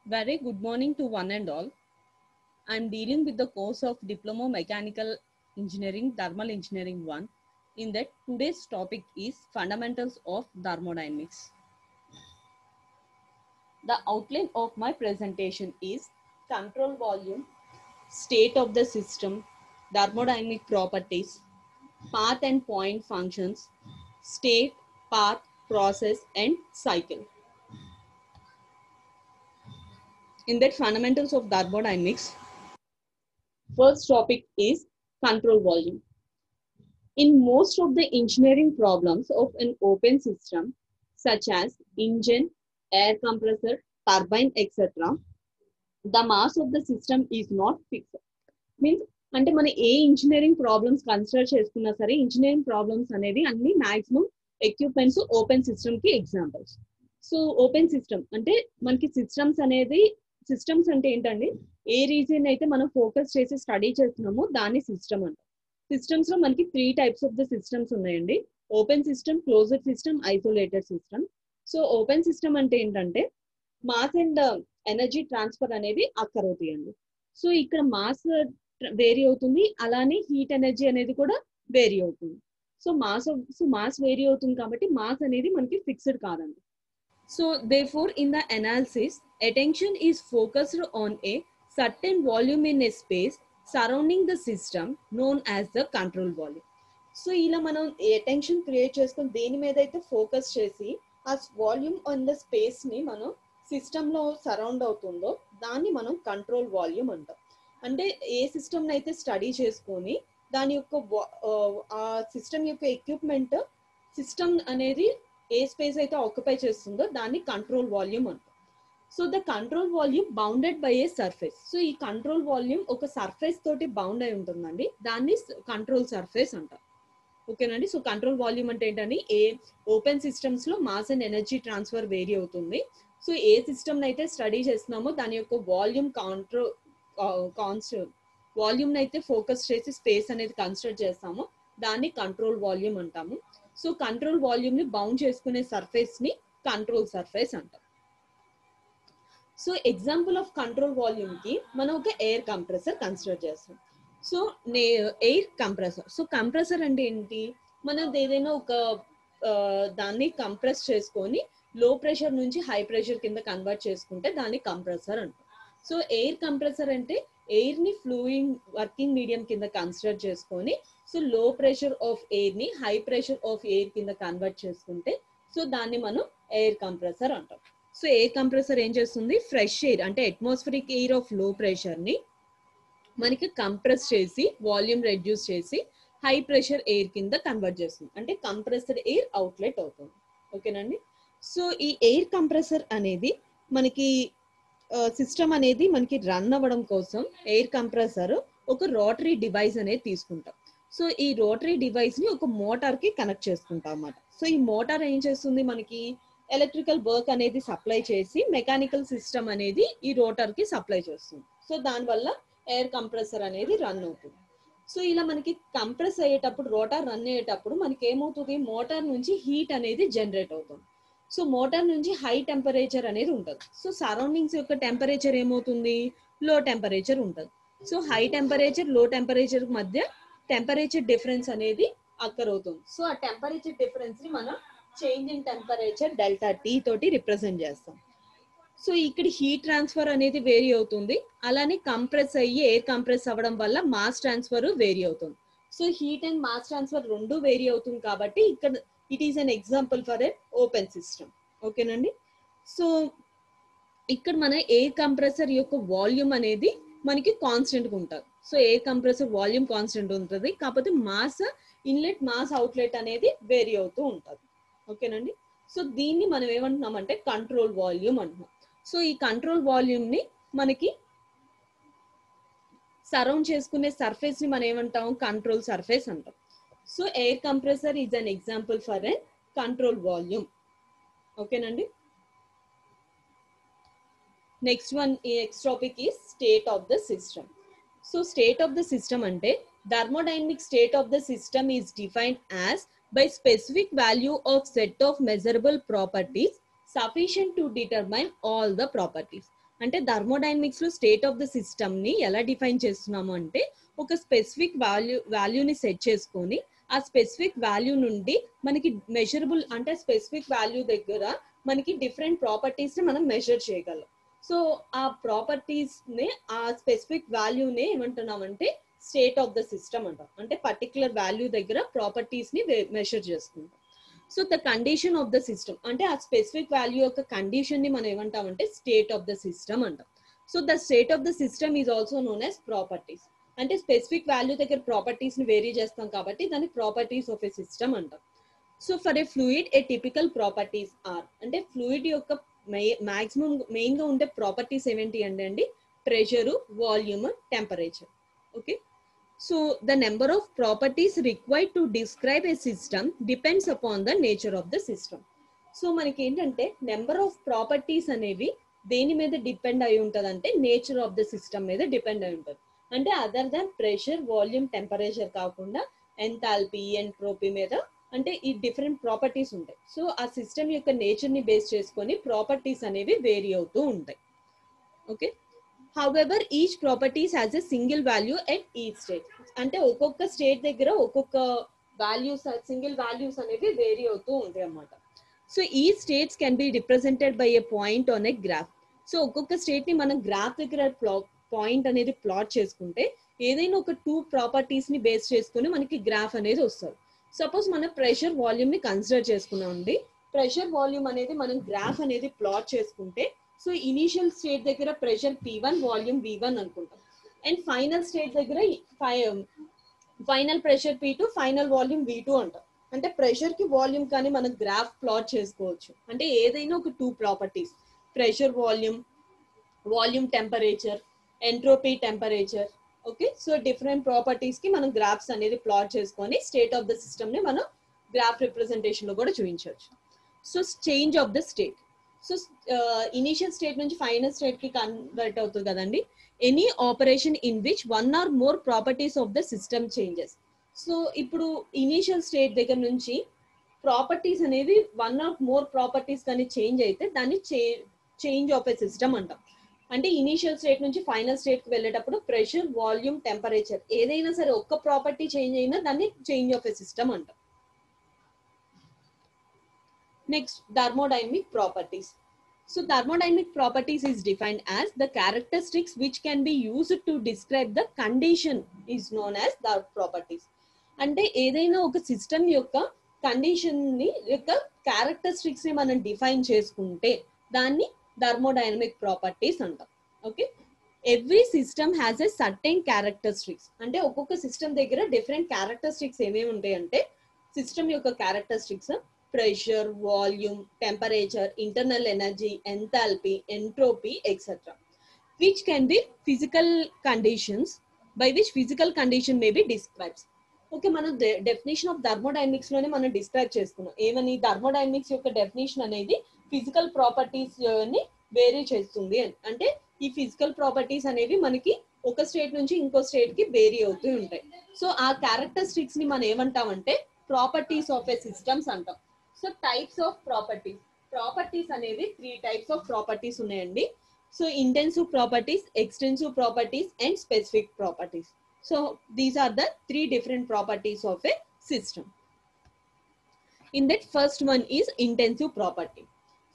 Very good morning to one and all. I am dealing with the course of Diploma Mechanical Engineering, Thermal Engineering 1. In that, today's topic is Fundamentals of Thermodynamics. The outline of my presentation is control volume, state of the system, thermodynamic properties, path and point functions, state, path, process, and cycle. In that, fundamentals of thermodynamics, first topic is control volume. In most of the engineering problems of an open system, such as engine, air compressor, turbine, etc., the mass of the system is not fixed. Means అంటే మన ఏ engineering problems consider చేసుకున్నా సరే engineering problems అనేది అన్ని maximum equipments open system కి examples. So open system అంటే మనకి systems అనేది సిస్టమ్స్ అంటే ఏంటండి, ఏ రీజన్ అయితే మనం ఫోకస్ చేసి స్టడీ చేస్తున్నామో దాన్ని సిస్టమ్ అంటాం. సిస్టమ్స్ లో మనకి 3 టైప్స్ ఆఫ్ ద సిస్టమ్స్ ఉన్నాయండి. Open system, closed system, isolated system. So open system అంటే ఏంటంటే మాస్ అండ్ ఎనర్జీ ట్రాన్స్ఫర్ అనేది అక్కర్ అవుతాయండి. సో ఇక్కడ మాస్ వేరీ అవుతుంది, అలానే హీట్ ఎనర్జీ అనేది కూడా వేరీ అవుతుంది. సో మాస్ వేరీ అవుతుంది కాబట్టి మాస్ అనేది మనకి ఫిక్స్డ్ కాదండి. So therefore in the analysis attention is focused on a certain volume in a space surrounding the system known as the control volume. So ఇలా మనం అటెన్షన్ క్రియేట్ చేసుకొని దేని మీద అయితే ఫోకస్ చేసి ఆ వాల్యూమ్ ఆన్ ద స్పేస్ ని మనం సిస్టమ్ లో సరౌండ్ అవుతుందో దాన్ని మనం కంట్రోల్ వాల్యూమ్ అంటాం. అంటే ఏ సిస్టమ్ అయితే స్టడీ చేసుకొని దాని యొక్క ఆ సిస్టమ్ యొక్క ఎక్విప్మెంట్ సిస్టమ్ అనేది ఏ స్పేస్ అయితే ఆక్యుపై చేస్తుందో దాన్ని కంట్రోల్ వాల్యూమ్ అంటాం. So the control volume bounded by A surface. So ఈ కంట్రోల్ వాల్యూమ్ ఒక సర్ఫేస్ తోటి బౌండ్ అయి ఉంటుందండి, దాన్ని కంట్రోల్ సర్ఫేస్ అంటాం. ఓకేనండి. సో కంట్రోల్ వాల్యూమ్ అంటే ఏంటండి, ఏ ఓపెన్ సిస్టమ్స్ లో mass and energy transfer vary అవుతుంది. సో ఏ సిస్టమ్ అయితే స్టడీ చేస్తున్నామో దాని యొక్క వాల్యూమ్ వాల్యూమ్ అయితే ఫోకస్ చేసి స్పేస్ అనేది కన్సిడర్ చేస్తామో దాన్ని కంట్రోల్ వాల్యూమ్ అంటాము. సో కంట్రోల్ వాల్యూమ్ ని బౌండ్ చేసుకునే సర్ఫేస్ ని కంట్రోల్ సర్ఫేస్ అంటాం. So example of control volume కి మనం ఒక ఎయిర్ కంప్రెసర్ కన్సిడర్ చేస్తాం. So air compressor. So compressor అంటే ఏంటి, మనం ఏదైనా ఒక దాన్ని కంప్రెస్ చేసుకొని లో ప్రెషర్ నుంచి హై ప్రెషర్ కింద కన్వర్ట్ చేసుకుంటే దాన్ని కంప్రెసర్ అంటాం. సో ఎయిర్ కంప్రెసర్ అంటే ఎయిర్ ని ఫ్లూయింగ్ వర్కింగ్ మీడియం కింద కన్సిడర్ చేసుకొని సో లో ప్రెషర్ ఆఫ్ ఎయిర్ ని హై ప్రెషర్ ఆఫ్ ఎయిర్ కింద కన్వర్ట్ చేసుకుంటే సో దాన్ని మనం ఎయిర్ కంప్రెసర్ అంటాం. సో ఎయిర్ కంప్రెసర్ ఏం చేస్తుంది, ఫ్రెష్ ఎయిర్ అంటే అట్మాస్ఫిరిక్ ఎయిర్ ఆఫ్ లో ప్రెషర్ ని మనకి కంప్రెస్ చేసి వాల్యూమ్ రెడ్యూస్ చేసి హై ప్రెషర్ ఎయిర్ కింద కన్వర్ట్ చేస్తుంది, అంటే కంప్రెసర్ ఎయిర్ అవుట్లెట్ అవుతుంది. ఓకేనండి. సో ఈ ఎయిర్ కంప్రెసర్ అనేది మనకి సిస్టమ్ అనేది మనకి రన్ అవ్వడం కోసం ఎయిర్ కంప్రెసర్ ఒక రోటరీ డివైస్ అనేది తీసుకుంటాం. సో ఈ రోటరీ డివైస్ ని ఒక మోటార్ కి కనెక్ట్ చేసుకుంటాం అన్నమాట. సో ఈ మోటార్ ఏం చేస్తుంది, మనకి ఎలక్ట్రికల్ వర్క్ అనేది సప్లై చేసి మెకానికల్ సిస్టమ్ అనేది ఈ రోటర్ కి సప్లై చేస్తుంది. సో దానివల్ల ఎయిర్ కంప్రెసర్ అనేది రన్ అవుతుంది. సో ఇలా మనకి కంప్రెస్ అయ్యేటప్పుడు రోటర్ రన్ అయ్యేటప్పుడు మనకి ఏమవుతుంది, మోటార్ నుంచి హీట్ అనేది జనరేట్ అవుతుంది. సో మోటార్ నుంచి హై టెంపరేచర్ అనేది ఉంటుంది. సో సరౌండింగ్స్ యొక్క టెంపరేచర్ ఏమవుతుంది, లో టెంపరేచర్ ఉంటుంది. సో హై టెంపరేచర్ లో టెంపరేచర్ మధ్య టెంపరేచర్ డిఫరెన్స్ అనేది అక్కర్ అవుతుంది. సో ఆ టెంపరేచర్ డిఫరెన్స్ ని మనం change in temperature delta T తోటి రిప్రజెంట్ చేస్తాం. సో ఇక్కడ హీట్ ట్రాన్స్ఫర్ అనేది వేరీ అవుతుంది, అలానే కంప్రెస్ అయ్యి ఎయిర్ కంప్రెస్ అవ్వడం వల్ల మాస్ ట్రాన్స్ఫర్ వేరీ అవుతుంది. So heat and mass transfer రెండు వేరీ అవుతుంది కాబట్టి ఇక్కడ it is an example for a open system. ఓకేనండి. సో ఇక్కడ మన ఎయిర్ కంప్రెసర్ యొక్క వాల్యూమ్ అనేది మనకి కాన్స్టెంట్ గా ఉంటుంది. So air compressor volume constant ఉంటుంది, కాకపోతే మాస్ ఇన్లెట్ మాస్ అవుట్లెట్ అనేది వేరీ అవుతూ ఉంటుంది. ఓకేనండి. సో దీన్ని మనం ఏమంటున్నామంటే కంట్రోల్ వాల్యూమ్ అంటున్నాం. సో ఈ కంట్రోల్ వాల్యూమ్ ని మనకి సరౌండ్ చేసుకునే సర్ఫేస్ ని మనం ఏమంటాం, కంట్రోల్ సర్ఫేస్ అంటాం. So air compressor is an example for a control volume. ఓకేనండి. Next topic is state of the system. So state of the system అంటే thermodynamic state of the system is defined as by specific value of set of measurable properties sufficient to determine all the properties. అంటే thermodynamics లో state of the system ని ఎలా define చేస్తున్నాము అంటే ఒక specific వాల్యూని set చేసుకొని ఆ స్పెసిఫిక్ వాల్యూ నుండి మనకి మెజరబుల్ అంటే స్పెసిఫిక్ వాల్యూ దగ్గర మనకి డిఫరెంట్ ప్రాపర్టీస్ ని మనం మెజర్ చేయగలం. సో ఆ ప్రాపర్టీస్ ని ఆ స్పెసిఫిక్ వాల్యూని ఏమంటున్నామంటే స్టేట్ ఆఫ్ ద సిస్టమ్ అంటాం. అంటే పర్టికులర్ వాల్యూ దగ్గర ప్రాపర్టీస్ ని మెజర్ చేసుకుంటాం. So the condition of the system అంటే ఆ స్పెసిఫిక్ వాల్యూ యొక్క కండిషన్ ని మనం ఏమంటామంటే స్టేట్ ఆఫ్ ద సిస్టమ్ అంటాం. So the state of the system is also known as properties. అంటే స్పెసిఫిక్ వాల్యూ దగ్గర ప్రాపర్టీస్ ని వేరీ చేస్తాం కాబట్టి దాన్ని ప్రాపర్టీస్ ఆఫ్ ఎ సిస్టమ్ అంటాం. So for a fluid A typical properties are అంటే fluid యొక్క మాక్సిమం మెయిన్ గా ఉండే ప్రాపర్టీస్ ఏమేంటి అంటే అండి pressure, volume, temperature. Okay, so the number of properties required to describe a system depends upon the nature of the system. So మనకి ఏంటంటే number of properties అనేవి దేని మీద డిపెండ్ అయి ఉంటుంది అంటే నేచర్ ఆఫ్ ద సిస్టమ్ మీద డిపెండ్ అయి ఉంటుంది. అంటే other than pressure, volume, temperature కాకుండా ఎంథాల్పీ, ఎంట్రోపీ మీద అంటే ఈ డిఫరెంట్ ప్రాపర్టీస్ ఉంటాయి. సో ఆ సిస్టమ్ యొక్క నేచర్ ని బేస్ చేసుకొని ప్రాపర్టీస్ అనేవి వేరీ అవుతూ ఉంటాయి. Okay, however each properties has a single value at each state. అంటే ఒక్కొక్క స్టేట్ దగ్గర ఒక్కొక్క వాల్యూస్ సింగిల్ వాల్యూస్ అనేవి వేరీ అవుతూ ఉంటాయి అన్నమాట. సో ఈ states can be represented by a point on a graph. So ఒక్కొక్క స్టేట్ ని మనం గ్రాఫ్ దగ్గర పాయింట్ అనేది ప్లాట్ చేసుకుంటే ఏదైనా ఒక 2 ప్రాపర్టీస్ ని బేస్ చేసుకుని మనకి గ్రాఫ్ అనేది వస్తుంది. సపోజ్ మనం ప్రెషర్, వాల్యూమ్ ని కన్సిడర్ చేసుకున్నాం అండి. ప్రెషర్, వాల్యూమ్ అనేది మనం గ్రాఫ్ అనేది ప్లాట్ చేసుకుంటే సో ఇనిషియల్ స్టేట్ దగ్గర ప్రెషర్ P1, వాల్యూమ్ V1 అనుకుంటాం. అండ్ ఫైనల్ స్టేట్ దగ్గర final pressure P2, final volume V2 అంటాం. అంటే ప్రెషర్ కి వాల్యూమ్ కానీ మనం గ్రాఫ్ ప్లాట్ చేసుకోవచ్చు. అంటే ఏదైనా ఒక 2 properties pressure, volume, volume temperature, entropy, temperature. Okay, so different properties కి మనం గ్రాఫ్స్ అనేది ప్లాట్ చేసుకొని స్టేట్ ఆఫ్ ద సిస్టమ్ ని మనం గ్రాఫ్ రిప్రజెంటేషన్ లో కూడా చూపించవచ్చు. So change of the state. So initial state నుంచి ఫైనల్ స్టేట్ కి కన్వర్ట్ అవుతుంది కదండి. Any operation in which 1 or more properties of the system changes. So ఇప్పుడు ఇనిషియల్ స్టేట్ దగ్గర నుంచి ప్రాపర్టీస్ అనేవి 1 or more ప్రాపర్టీస్ కానీ చేంజ్ అయితే దాన్ని చేంజ్ ఆఫ్ ఎ సిస్టమ్ అంటాం. అంటే ఇనిషియల్ స్టేట్ నుంచి ఫైనల్ స్టేట్ కి వెళ్ళేటప్పుడు ప్రెషర్, వాల్యూమ్, టెంపరేచర్ ఏదైనా సరే ఒక్క ప్రాపర్టీ చేంజ్ అయినా దాన్ని చేంజ్ ఆఫ్ ఎ సిస్టమ్ అంటాం. Next, thermodynamic properties. So thermodynamic properties is defined as the characteristics which can be used to describe the condition is known as the properties. అంటే ఏదైనా ఒక system యొక్క condition ని యొక్క characteristics ని మనం define చేసుకుంటే దాన్ని థర్మోడైనమిక్ ప్రాపర్టీస్ అంటాం. Okay, every system has a certain characteristics. అంటే ఒక్కొక్క సిస్టమ్ దగ్గర డిఫరెంట్ క్యారెక్టరిస్టిక్స్ ఏమేమి ఉంటాయి అంటే సిస్టమ్ యొక్క characteristics pressure, volume, temperature, internal energy, enthalpy, entropy etcetera, which can be physical conditions by which physical condition may be describes. Okay, మనం definition of thermodynamics లోనే మనం డిస్క్రైబ్ చేసుకున్నాం. ఏమని థర్మోడైనమిక్స్ యొక్క డెఫినేషన్ అనేది ఫిజికల్ ప్రాపర్టీస్ ని vary చేస్తుంది అని. అంటే ఈ ఫిజికల్ ప్రాపర్టీస్ అనేవి మనకి ఒక స్టేట్ నుంచి ఇంకో స్టేట్ కి వేరీ అవుతూ ఉంటాయి. సో ఆ క్యారెక్టరిస్టిక్స్ ని మనం ఏమంటామంటే ప్రాపర్టీస్ ఆఫ్ ఎ సిస్టమ్స్ అంటాం. సో టైప్స్ ఆఫ్ ప్రాపర్టీస్ అనేవి 3 టైప్స్ ఆఫ్ ప్రాపర్టీస్ ఉన్నాయండి. So intensive properties, extensive properties and specific properties. So these are the 3 different properties of a system. In that, first one is intensive property.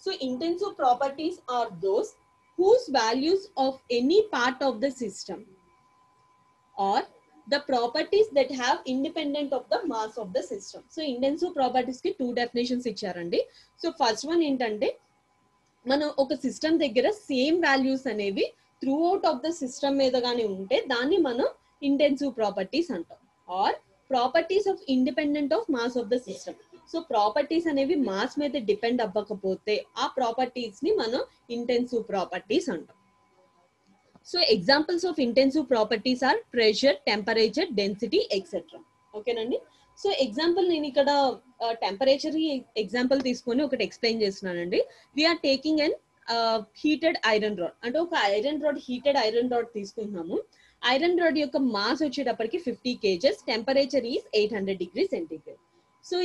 So intensive properties are those whose values of any part of the system or the properties that have independent of the mass of the system. So intensive properties ki 2 definitions ఇచ్చారండి. So first one ఏంటంటే మనం ఒక system దగ్గర same values అనేవి throughout of the system మీద కానీ ఉంటే దాన్ని మనం ఇంటెన్సివ్ ప్రాపర్టీస్ అంటాం. Or properties of independent of mass of the system. So properties అనేవి మాస్ మీద డిపెండ్ అవ్వకపోతే ఆ ప్రాపర్టీస్ ని మనం ఇంటెన్సివ్ ప్రాపర్టీస్ అంటాం. So examples of intensive properties are pressure, temperature, density etcetera. ఓకేనండి. సో ఎగ్జాంపుల్ నేను ఇక్కడ టెంపరేచర్ ఎగ్జాంపుల్ తీసుకొని ఒకటి ఎక్స్ప్లెయిన్ చేస్తున్నానండి. We are taking an heated iron rod. అంటే ఒక iron rod, heated iron rod తీసుకుంటున్నాము. ఐరన్ రాడ్ యొక్క మాస్ వచ్చేటప్పటికి 50 kgs, temperature is 800 degrees centigrade. So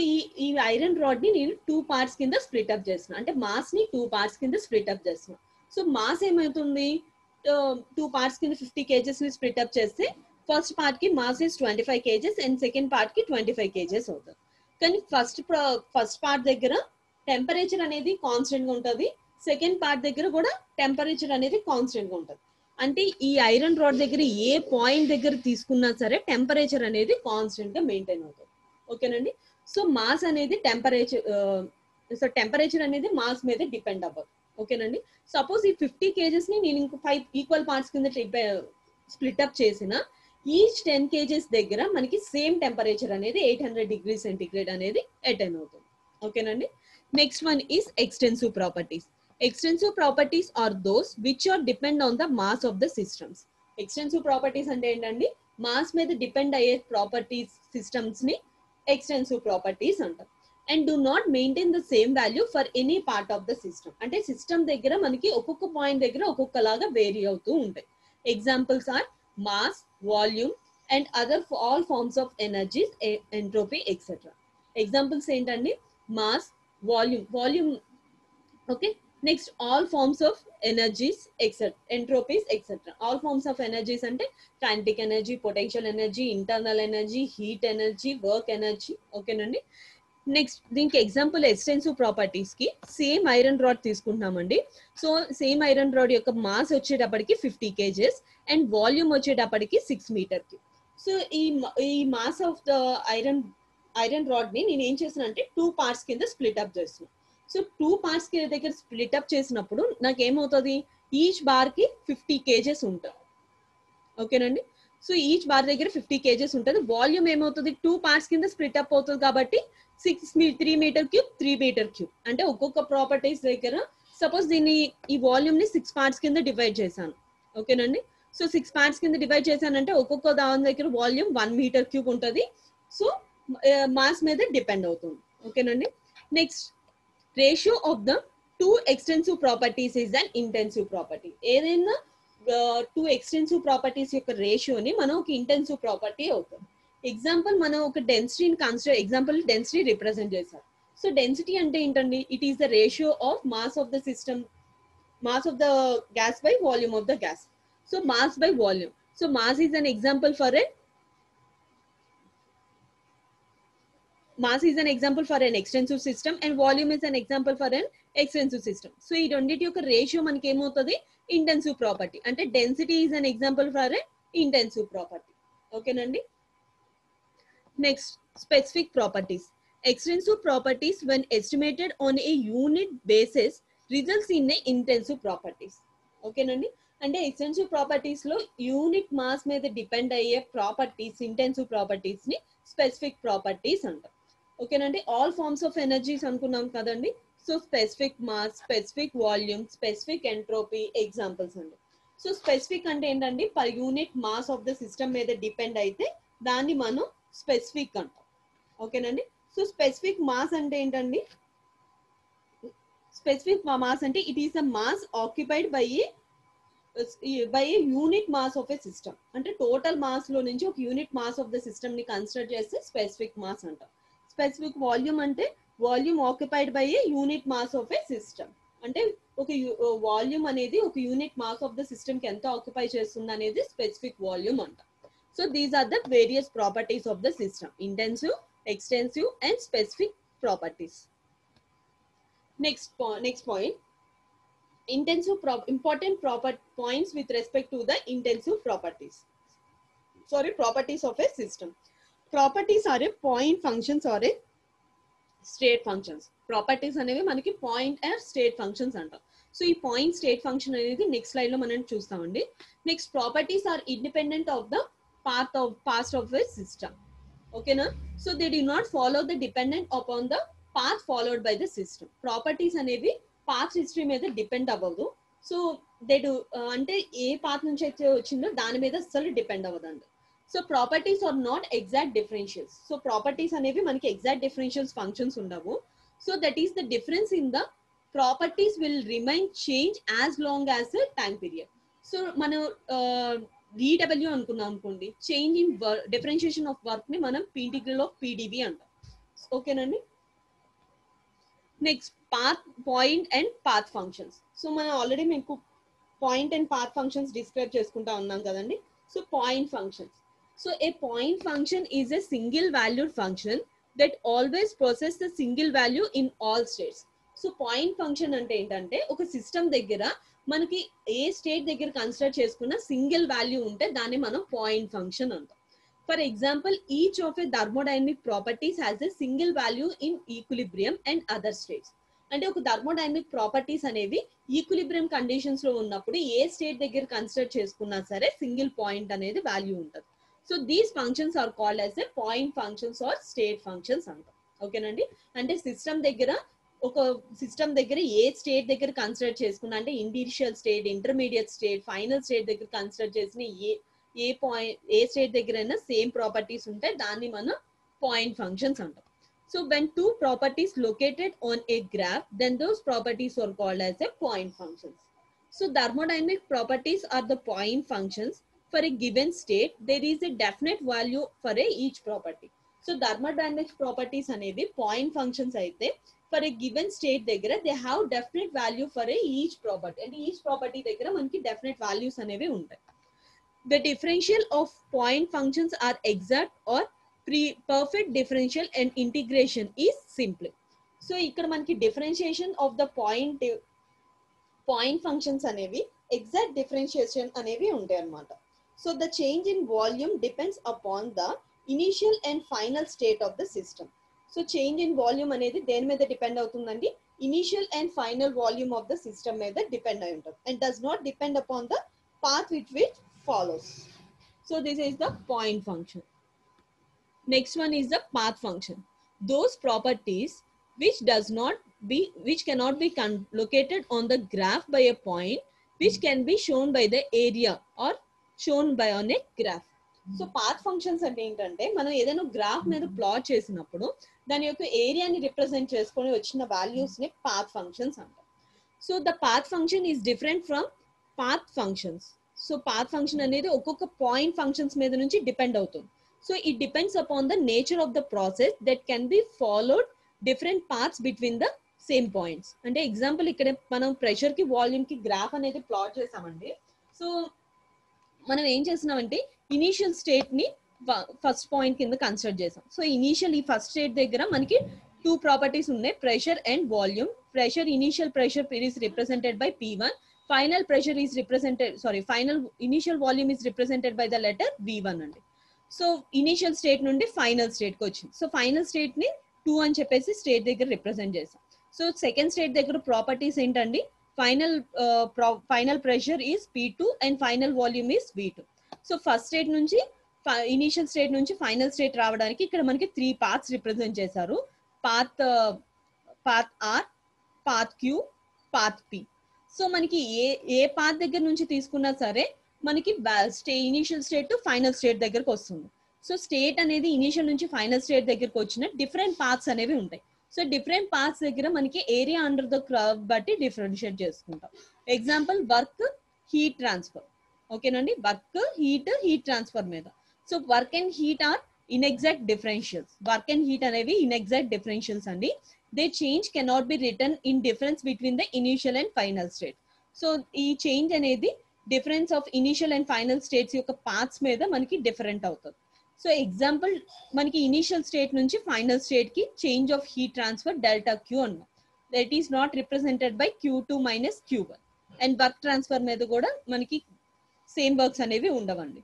ఈ ఐరన్ రాడ్ ని నేను 2 parts కింద స్ప్లిట్ అప్ చేస్తున్నాను. అంటే మాస్ ని 2 parts కింద స్ప్లిట్ అప్ చేస్తున్నాను. సో మాస్ ఏమవుతుంది, 2 పార్ట్స్ కింద 50 kgs ని స్ప్లిట్ అప్ చేస్తే ఫస్ట్ పార్ట్ కి mass is 25 kgs and second part కి 25 kgs అవుతుంది. కానీ ఫస్ట్ పార్ట్ దగ్గర టెంపరేచర్ అనేది కాన్స్టెంట్ గా ఉంటుంది, సెకండ్ పార్ట్ దగ్గర కూడా టెంపరేచర్ అనేది కాన్స్టెంట్ గా ఉంటుంది. అంటే ఈ ఐరన్ రాడ్ దగ్గర ఏ పాయింట్ దగ్గర తీసుకున్నా సరే టెంపరేచర్ అనేది కాన్స్టెంట్ గా మెయింటైన్ అవుతుంది. ఓకేనండి. సో మాస్ అనేది టెంపరేచర్ అనేది మాస్ మీద డిపెండ్ అవ్వదు. ఓకేనండి. సపోజ్ ఈ 50 kgs ని నేను ఇంకో 5 ఈక్వల్ పార్ట్స్ కింద స్ప్లిట్ అప్ చేసిన ఈచ్ 10 kgs దగ్గర మనకి సేమ్ టెంపరేచర్ అనేది 800 degrees centigrade అనేది అటైన్ అవుతుంది. ఓకేనండి. Next one is extensive properties. Extensive properties are those which are depend on the mass of the systems. Extensive properties అంటే ఏంటండి, మాస్ మీద డిపెండ్ అయ్యే ప్రాపర్టీస్ సిస్టమ్స్ ని ఎక్స్టెన్సివ్ ప్రాపర్టీస్ అంటాం. And do not maintain the same value for any part of the system. అంటే system దగ్గర మనకి ఒక్కొక్క పాయింట్ దగ్గర ఒక్కొక్కలాగా వేరీ అవుతూ ఉంటాయి. Examples are mass, volume and other all forms of energies, entropy etcetera. Examples ఏంటండి, mass, volume okay. Next all forms of energies etcetera, entropies etcetera. All forms of energies అంటే kinetic energy, potential energy, internal energy, heat energy, work energy. ఓకేనండి. Next దీనికి example extensive properties కి same iron rod తీసుకుంటున్నామండి. So same iron rod యొక్క mass వచ్చేటప్పటికి 50 kgs and volume వచ్చేటప్పటికి 6 metre cube. So ఈ mass of the iron rod ని నేను ఏం చేస్తున్నాను అంటే 2 పార్ట్స్ కింద స్ప్లిట్ అప్ చేస్తున్నాను. సో 2 పార్ట్స్ కి దగ్గర స్ప్లిట్ అప్ చేసినప్పుడు నాకు ఏమవుతుంది, ఈచ్ బార్ కి 50 kgs ఉంటుంది. ఓకేనండి. సో ఈచ్ బార్ దగ్గర 50 kgs ఉంటుంది. వాల్యూమ్ ఏమవుతుంది, 2 పార్ట్స్ కింద స్ప్లిట్ అప్ అవుతుంది కాబట్టి 3 మీటర్ క్యూబ్ 3 మీటర్ క్యూబ్. అంటే ఒక్కొక్క ప్రాపర్టీస్ దగ్గర సపోజ్ దీన్ని ఈ వాల్యూమ్ ని 6 పార్ట్స్ కింద డివైడ్ చేశాను. ఓకేనండి. సో 6 పార్ట్స్ కింద డివైడ్ చేశానంటే ఒక్కొక్క దాని దగ్గర వాల్యూమ్ 1 మీటర్ క్యూబ్ ఉంటుంది. సో మాస్ మీద డిపెండ్ అవుతుంది. ఓకేనండి. Next ratio of the 2 extensive properties is an intensive property. ఏదైనా 2 ఎక్స్టెన్సివ్ ప్రాపర్టీస్ యొక్క రేషియోని మనం ఒక ఇంటెన్సివ్ ప్రాపర్టీ అవుతుంది. ఎగ్జాంపుల్ మనం ఒక డెన్సిటీని కన్సిడర్, ఎగ్జాంపుల్ డెన్సిటీ రిప్రజెంట్ చేశారు. సో డెన్సిటీ అంటే ఏంటండి, it is the ratio of mass of the system, mass of the gas by volume of the gas. So mass by volume. So mass is an example for mass is an example for an extensive system and volume is an example for an extensive system. So ఈ రెండిటి యొక్క ratio మనకి ఏమవుతుంది, intensive property. అంటే density is an example for an intensive property. ఓకేనండి. Next specific properties. Extensive properties when estimated on a unit basis results in a intensive properties. ఓకేనండి. అంటే extensive properties లో యూనిట్ మాస్ మీద depend అయ్యే properties, intensive properties ని specific properties అంటాం. ఓకేనండి. All forms of energies అనుకున్నాం కదండి. So specific mass, specific volume, specific entropy examples అండి. సో స్పెసిఫిక్ అంటే ఏంటండి, per unit mass of the system మీద డిపెండ్ అయితే దాన్ని మనం స్పెసిఫిక్ అంటాం. ఓకేనండి. సో స్పెసిఫిక్ మాస్ అంటే ఏంటండి, స్పెసిఫిక్ మాస్ అంటే it is a mass occupied by a unit mass of a system. అంటే టోటల్ మాస్ లో నుంచి ఒక unit mass of the system ని కన్సిడర్ చేస్తే స్పెసిఫిక్ మాస్ అంటాం. స్పెసిఫిక్ వాల్యూమ్ అంటే volume occupied by a unit mass of a system. అంటే ఒక వాల్యూమ్ అనేది ఒక unit mass of the system కి ఎంత ఆక్యుపై చేస్తుంది అనేది స్పెసిఫిక్ వాల్యూమ్ అంటాం. So these are the various properties of the system, intensive, extensive and specific properties. Next point, intensive important points with respect to the intensive properties of a system. Properties are a point functions or a state functions. Properties అనేవి మనకి point and state functions అంటాం. So ఈ point state function అనేది next slide లో మనం చూస్తామండి. Next properties are independent of the past of a system. ఓకేనా. So they do not follow the dependent upon the path followed by the system. Properties అనేవి path history మీద depend అవ్వదు. So అంటే a path నుంచి అయితే వచ్చిందో దాని మీద అసలు డిపెండ్ అవ్వదండి. So properties are not exact differentials. So properties అనేవి మనకి ఎగ్జాక్ట్ డిఫరెన్షియల్స్ ఫంక్షన్స్ ఉండవు. So that is the difference in the properties will remain change as long as the time period. So మనం డిడబ్ల్యూ అనుకున్నాం అనుకోండి, change in differentiation of work ని మనం integral of p d v అంటాం. ఓకేనండి. Next point and path functions. So మనం already మీకు point and path functions describe చేసుకుంటా ఉన్నాం కదండి. So point functions. So A point function is a single valued function that always process the single value in all states. So point function అంటే ఏంటంటే ఒక system దగ్గర మనకి ఏ state దగ్గర consider చేసుకున్న సింగిల్ వాల్యూ ఉంటే దాన్ని మనం పాయింట్ ఫంక్షన్ అంటాం. For example, each of a thermodynamic properties has a single value in equilibrium and other states. అంటే ఒక థర్మోడైనమిక్ ప్రాపర్టీస్ అనేవి ఈక్విలిబ్రియం కండిషన్స్ లో ఉన్నప్పుడు ఏ స్టేట్ దగ్గర కన్సిడర్ చేసుకున్నా సరే సింగిల్ పాయింట్ అనేది వాల్యూ ఉంటుంది. So these functions are called as a point functions or state functions అంటాం. ఓకేనండి. అంటే సిస్టమ్ దగ్గర ఏ స్టేట్ దగ్గర కన్సిడర్ చేసుకున్నా, అంటే initial state, intermediate state, final state దగ్గర కన్సిడర్ చేసిన ఏ స్టేట్ దగ్గర అయినా సేమ్ ప్రాపర్టీస్ ఉంటే దాన్ని మనం పాయింట్ ఫంక్షన్స్ అంటాం. So when two properties located on a graph, then those properties are called as a point functions. So thermodynamic properties are the point functions. For a given state, there is a definite value for each property. So thermodynamic properties అనేవి point functions అయితే for a given state దగ్గర they have definite value for each property. అంటే each property దగ్గర మనకి definite values అనేవి ఉంటాయి. The differential of point functions are exact or perfect differential and integration is simple. So ఇక్కడ మనకి differentiation of the point functions అనేవి exact differentiation అనేవి ఉంటాయి అన్నమాట. So the change in volume depends upon the initial and final state of the system. So change in volume అనేది దేని మీద depend అవుతుందండి? Initial and final volume of the system మీద depend అయి ఉంటుంది and does not depend upon the path which follows. So this is the point function. Next one is the path function. Those properties which cannot be located on the graph by a point, which can be shown by the area or shown by on a graph. So path functions అంటే ఏంటంటే మనం ఏదైనా graph మీద plot చేసినప్పుడు దాని యొక్క ఏరియాని represent చేసుకొని వచ్చిన వాల్యూస్ ని పాత్ ఫంక్షన్స్ అంటాం. So the path function is different from path functions. So path function అనేది ఒక్కొక్క పాయింట్ ఫంక్షన్స్ మీద నుంచి డిపెండ్ అవుతుంది. So it depends upon the nature of the process that can be followed different paths between the same points. అంటే example ఇక్కడ మనం pressure కి volume కి గ్రాఫ్ అనేది ప్లాట్ చేసామండి. సో మనం ఏం చేస్తున్నామంటే ఇనీషియల్ స్టేట్ ని ఫస్ట్ పాయింట్ కింద కన్సిడర్ చేసాం. సో ఇనీషియల్ ఈ ఫస్ట్ స్టేట్ దగ్గర మనకి టూ ప్రాపర్టీస్ ఉన్నాయి, pressure and volume. Pressure, initial pressure is represented by P1. Final pressure is initial volume is represented by the letter V1 అండి. So initial state నుండి final state కి వచ్చింది. So final state ని 2 అని చెప్పేసి state దగ్గర represent చేసాం. So second state దగ్గర ప్రాపర్టీస్ ఏంటండి? Final pressure is P2 and final volume is V2. So first state నుంచి ఇనీషియల్ స్టేట్ నుంచి ఫైనల్ స్టేట్ రావడానికి ఇక్కడ మనకి 3 పాత్స్ రిప్రజెంట్ చేశారు. Path R, path Q, path P. So మనకి ఏ పాత్ దగ్గర నుంచి తీసుకున్నా సరే మనకి initial state to final state దగ్గరకు వస్తుంది. సో స్టేట్ అనేది ఇనీషియల్ నుంచి ఫైనల్ స్టేట్ దగ్గరకు వచ్చిన డిఫరెంట్ పాత్స్ అనేవి ఉంటాయి. సో డిఫరెంట్ పాత్స్ దగ్గర మనకి ఏరియా అండర్ ద కర్వ్ బట్టి డిఫరెన్షియేట్ చేసుకుంటాం. Example work, heat transfer. ఓకేనండి, వర్క్, హీట్ ట్రాన్స్ఫర్ మీద. So work and heat are inexact differentials. Work and heat అనేవి ఇన్ఎగ్జాక్ట్ డిఫరెన్షియల్స్ అండి. They change cannot be return in difference between the initial and final state. So ఈ change అనేది difference of initial and final states యొక్క paths మీద మనకి different అవుతుంది. So example మనకి initial state నుంచి ఫైనల్ స్టేట్ కి change of heat transfer delta Q అన్నాం. That is not represented by Q2 minus Q1. And work transfer మీద కూడా మనకి సేమ్ వర్క్స్ అనేవి ఉండవండి.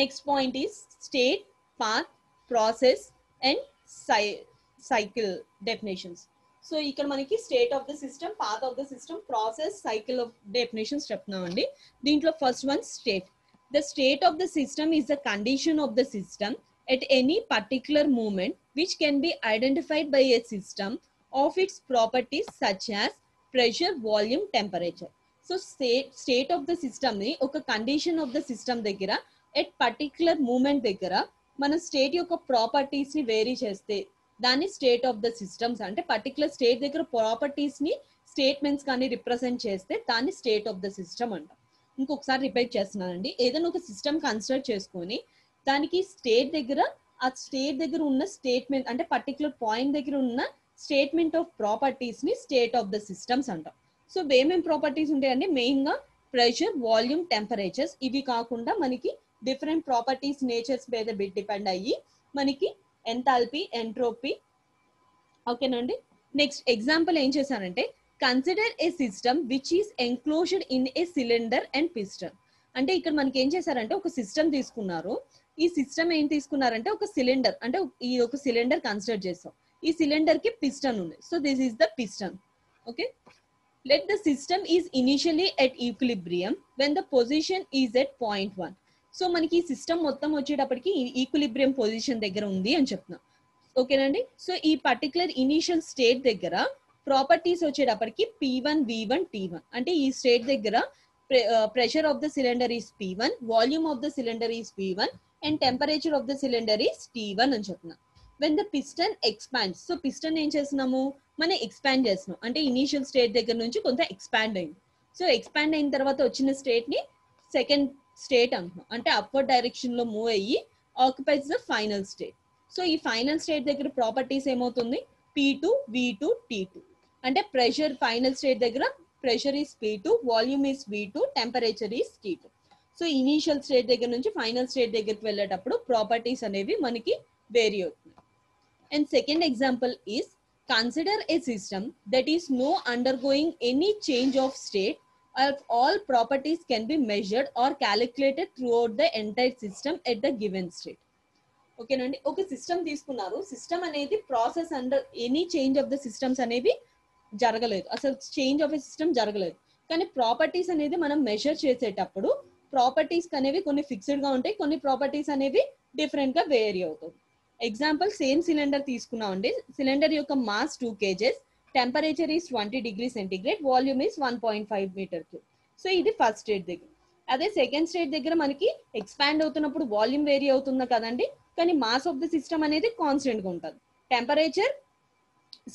Next point is state, path, process and cycle definitions. So ఇక్కడ మనకి state of the system, path of the system, process, cycle of definitions చెప్తున్నామండి. దీంట్లో first one state. The state of the system is the condition of the system at any particular moment which can be identified by a system of its properties such as pressure, volume, temperature. So state of the system ni oka condition of the system దగ్గర at particular moment దగ్గర మన state యొక్క properties ని vary చేస్తే దాన్ని state of the systems అంటే particular state దగ్గర properties ని స్టేట్మెంట్స్ కానీ రిప్రజెంట్ చేస్తే దాన్ని స్టేట్ ఆఫ్ ద సిస్టమ్ అంటాం. ఇంకొకసారి రిపీట్ చేస్తున్నానండి. ఏదైనా ఒక సిస్టమ్ కన్సిడర్ చేసుకొని దానికి స్టేట్ దగ్గర ఉన్న స్టేట్మెంట్ అంటే పర్టికులర్ పాయింట్ దగ్గర ఉన్న స్టేట్మెంట్ ఆఫ్ ప్రాపర్టీస్ ని స్టేట్ ఆఫ్ ద సిస్టమ్స్ అంటాం. సో ఏమేం ప్రాపర్టీస్ ఉంటాయంటే మెయిన్ గా ప్రెషర్, వాల్యూమ్, టెంపరేచర్స్. ఇవి కాకుండా మనకి డిఫరెంట్ ప్రాపర్టీస్ నేచర్స్ మీద డిపెండ్ అయ్యి మనకి ఎంథాల్పీ, ఎంట్రోపీ. ఓకేనండి. నెక్స్ట్ ఎగ్జాంపుల్ ఏం చేశానంటే consider A system which is enclosed in a cylinder and piston. అంటే ఇక్కడ మనకి ఏం చేశారంటే ఒక సిస్టమ్ తీసుకున్నారు. ఈ సిస్టమ్ ఏం తీసుకున్నారంటే ఒక సిలిండర్, అంటే ఈ ఒక సిలిండర్ కన్సిడర్ చేస్తాం. ఈ సిలిండర్ కి పిస్టన్ ఉంది. So this is the piston. Okay. Let the system is initially at equilibrium when the position is at 0.1. So మనకి ఈ సిస్టమ్ మొత్తం వచ్చేటప్పటికి ఈక్విలిబ్రియం పొజిషన్ దగ్గర ఉంది అని చెప్తున్నాం. ఓకేనండి. సో ఈ పర్టికులర్ ఇనిషియల్ స్టేట్ దగ్గర ప్రాపర్టీస్ వచ్చేటప్పటికి P1, V1, T1. అంటే ఈ స్టేట్ దగ్గర pressure of the cylinder is P1, volume of the cylinder is V1 and temperature of the cylinder is T1 అని చెప్తున్నాం. When the piston expands, so piston ఏం చేస్తున్నాము మనం ఎక్స్పాండ్ చేస్తున్నాం. అంటే ఇనీషియల్ స్టేట్ దగ్గర నుంచి కొంత ఎక్స్పాండ్ అయింది. సో ఎక్స్పాండ్ అయిన తర్వాత వచ్చిన స్టేట్ ని సెకండ్ స్టేట్ అంటున్నాం. అంటే అప్వర్డ్ డైరెక్షన్ లో మూవ్ అయ్యి occupies the final state. So ఈ ఫైనల్ స్టేట్ దగ్గర ప్రాపర్టీస్ ఏమవుతుంది P2, V2, T2. అంటే ప్రెషర్ ఫైనల్ స్టేట్ దగ్గర pressure is P2, volume is V2, temperature is T2. So initial state దగ్గర నుంచి ఫైనల్ స్టేట్ దగ్గరికి వెళ్ళేటప్పుడు ప్రాపర్టీస్ అనేవి మనకి వేరీ అవుతుంది. And second example is consider a system that is no undergoing any change of state, of all properties can be measured or calculated throughout the entire system at the given state. Okay nandi, oka system తీసుకున్నారు. System అనేది process under any change of the systems అనేవి జరగలేదు. అసలు change of a system జరగలేదు. కానీ properties అనేది మనం measure చేసేటప్పుడు ప్రాపర్టీస్ అనేవి కొన్ని ఫిక్స్డ్ గా ఉంటాయి, కొన్ని ప్రాపర్టీస్ అనేవి డిఫరెంట్ గా వేరీ అవుతాయి. ఎగ్జాంపుల్ సేమ్ సిలిండర్ తీసుకున్నాం అండి. సిలిండర్ యొక్క mass 2 kgs, temperature is 20 degrees centigrade, volume is 1.5 metre cube. So ఇది ఫస్ట్ స్టేట్ దగ్గర. అదే సెకండ్ స్టేట్ దగ్గర మనకి ఎక్స్పాండ్ అవుతున్నప్పుడు వాల్యూమ్ వేరీ అవుతుంది కదండి, కానీ మాస్ ఆఫ్ ద సిస్టమ్ అనేది కాన్స్టెంట్ గా ఉంటుంది. టెంపరేచర్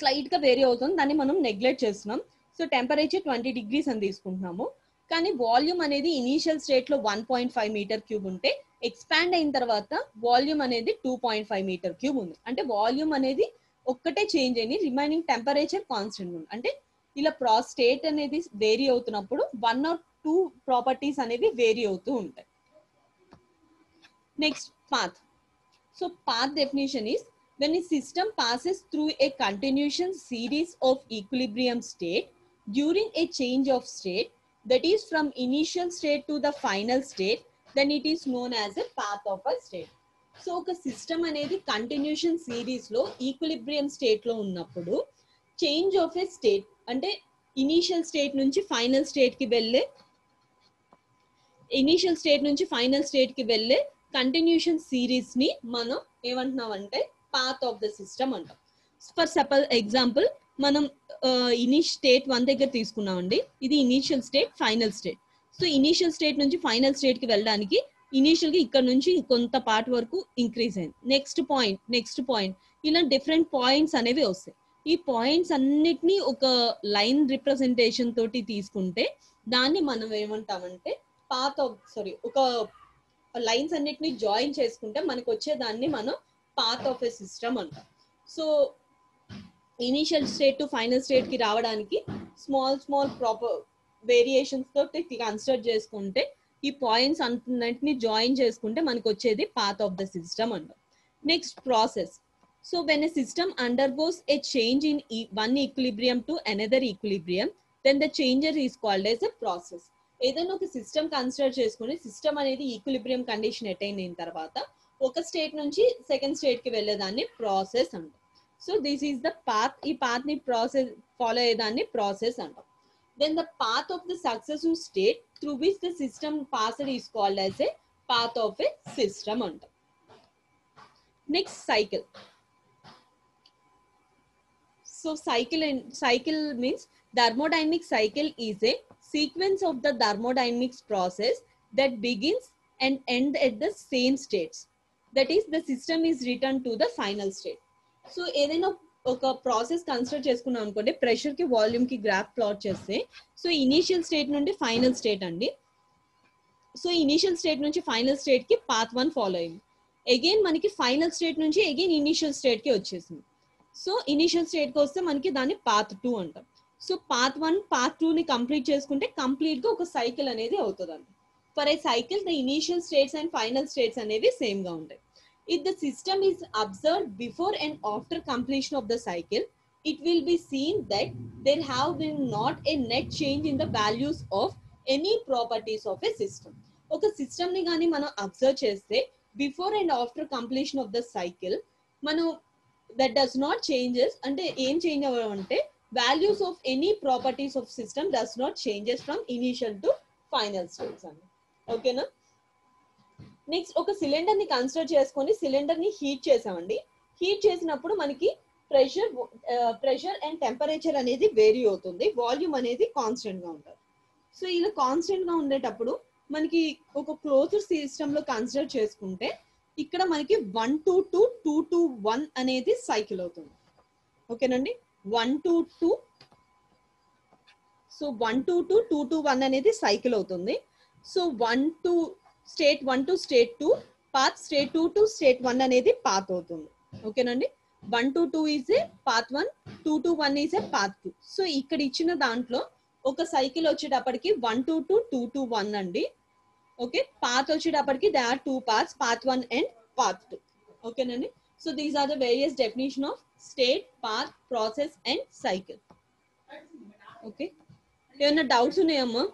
స్లైట్ గా వేరీ అవుతుంది, దాన్ని మనం నెగ్లెక్ట్ చేస్తున్నాం. సో టెంపరేచర్ 20 degrees అని తీసుకుంటున్నాము. కానీ వాల్యూమ్ అనేది ఇనీషియల్ స్టేట్ లో 1.5 మీటర్ క్యూబ్ ఉంటే ఎక్స్పాండ్ అయిన తర్వాత వాల్యూమ్ అనేది 2.5 మీటర్ క్యూబ్ ఉంది. అంటే వాల్యూమ్ అనేది ఒక్కటే చేంజ్ అయింది, రిమైనింగ్ టెంపరేచర్ కాన్స్టెంట్ ఉంది. అంటే ఇలా స్టేట్ అనేది వేరీ అవుతున్నప్పుడు 1 or 2 ప్రాపర్టీస్ అనేవి వేరీ అవుతూ ఉంటాయి. Next path. So path definition is when a system passes through a continuation series of equilibrium state during a change of state, that is from initial state to the final state, then it is known as a path of a state. So ఒక system అనేది continuation series లో equilibrium state లో ఉన్నప్పుడు change of A state, అంటే initial state నుంచి final state కి వెళ్ళే continuation series ని మనం ఏమంటున్నాం అంటే పాత్ ఆఫ్ ద సిస్టమ్ అంటాం. ఫర్ సపోజ్ ఎగ్జాంపుల్ మనం స్టేట్ 1 దగ్గర తీసుకున్నామండి. ఇది initial state, final state. So initial state నుంచి ఫైనల్ స్టేట్ కి వెళ్ళడానికి ఇనీషియల్ గా ఇక్కడ నుంచి కొంత పార్ట్ వరకు ఇంక్రీజ్ అయింది. నెక్స్ట్ పాయింట్ ఇలా డిఫరెంట్ పాయింట్స్ అనేవి వస్తాయి. ఈ పాయింట్స్ అన్నిటినీ ఒక లైన్ రిప్రజెంటేషన్ తోటి తీసుకుంటే దాన్ని మనం ఏమంటామంటే ఒక లైన్స్ అన్నిటిని జాయిన్ చేసుకుంటే మనకు వచ్చే దాన్ని మనం పాత్ ఆఫ్ ఎ సిస్టమ్ అంటాం. So initial state to final state కి రావడానికి స్మాల్ ప్రాపర్ వేరియేషన్స్ తోటి కన్సిడర్ చేసుకుంటే ఈ పాయింట్స్ అన్నిటిని జాయిన్ చేసుకుంటే మనకు వచ్చేది పాత్ ఆఫ్ ద సిస్టమ్ అంటాం. Next process. So when a system undergoes a change in one equilibrium to another equilibrium, then the changer is called as a process. ఏదైనా ఒక సిస్టమ్ కన్సిడర్ చేసుకుని system అనేది equilibrium condition attain అయిన తర్వాత ఒక state నుంచి second state కి వెళ్ళేదాన్ని ప్రాసెస్ అంటాం. So this is the path. ఈ పాత్ ని ఫాలో అయ్యేదాన్ని ప్రాసెస్ అంటాం. Then the path of the successive state through which the system passed is called as a path of a system అంటాం. Next cycle. So cycle means thermodynamic cycle is a sequence of the thermodynamics process that begins and ends at the same states. That is, the system is returned to the final state. So ఏదైనా ఒక process consider చేసుకున్నాం అనుకోండి, pressure కి volume కి graph plot చేస్తే, so initial state నుండి final state అండి. So initial state నుంచి ఫైనల్ స్టేట్ కి పాత్ 1 ఫాలో అయింది. అగైన్ మనకి ఫైనల్ స్టేట్ నుంచి అగైన్ ఇనీషియల్ స్టేట్ కి వచ్చేసింది. సో ఇనిషియల్ స్టేట్ కి వస్తే మనకి దాన్ని పాత్ 2 అంటాం. సో పాత్ 1 పాత్ 2 ని కంప్లీట్ చేసుకుంటే కంప్లీట్ గా ఒక సైకిల్ అనేది అవుతుందండి. For a cycle the initial states and final states అనేవి సేమ్ గా ఉంటాయి. If the system is observed before and after completion of the cycle, it will be seen that there have been not a net change in the values of any properties of a system. ఒక system ని కానీ మనం observe చేస్తే before and after completion of the cycle మనం that does not changes అంటే ఏం change అవ్వడం అంటే values of any properties of system does not changes from initial to final states అండి. ఓకేనా. నెక్స్ట్ ఒక సిలిండర్ ని కన్సిడర్ చేసుకొని సిలిండర్ ని హీట్ చేసామండి. హీట్ చేసినప్పుడు మనకి ప్రెషర్ అండ్ టెంపరేచర్ అనేది వేరీ అవుతుంది, వాల్యూమ్ అనేది కాన్స్టెంట్ గా ఉంటుంది. సో ఇలా కాన్స్టెంట్ గా ఉండేటప్పుడు మనకి ఒక క్లోజ్డ్ సిస్టమ్ లో కన్సిడర్ చేసుకుంటే ఇక్కడ మనకి 1 to 2 2 to 1 అనేది సైకిల్ అవుతుంది. ఓకేనండి. 1 to 2 సో 1 to 2 2 to 1 అనేది సైకిల్ అవుతుంది. So 1 to state 1 to state 2 path, state 2 to state 1 అనేది పాత్ అవుతుంది. ఓకేనండి. 1 to 2 is a path 1, 2 to 1 is a path 2. So ఇక్కడ ఇచ్చిన దాంట్లో ఒక సైకిల్ వచ్చేటప్పటికి 1 to 2 2 to 1 అండి. ఓకే. పాత్ వచ్చేటప్పటికి they are 2 paths, path 1 and path 2. ఓకేనండి. So these are the various definition of state, path, process and cycle. Okay. ఏమైనా doubts ఉన్నాయమ్మా?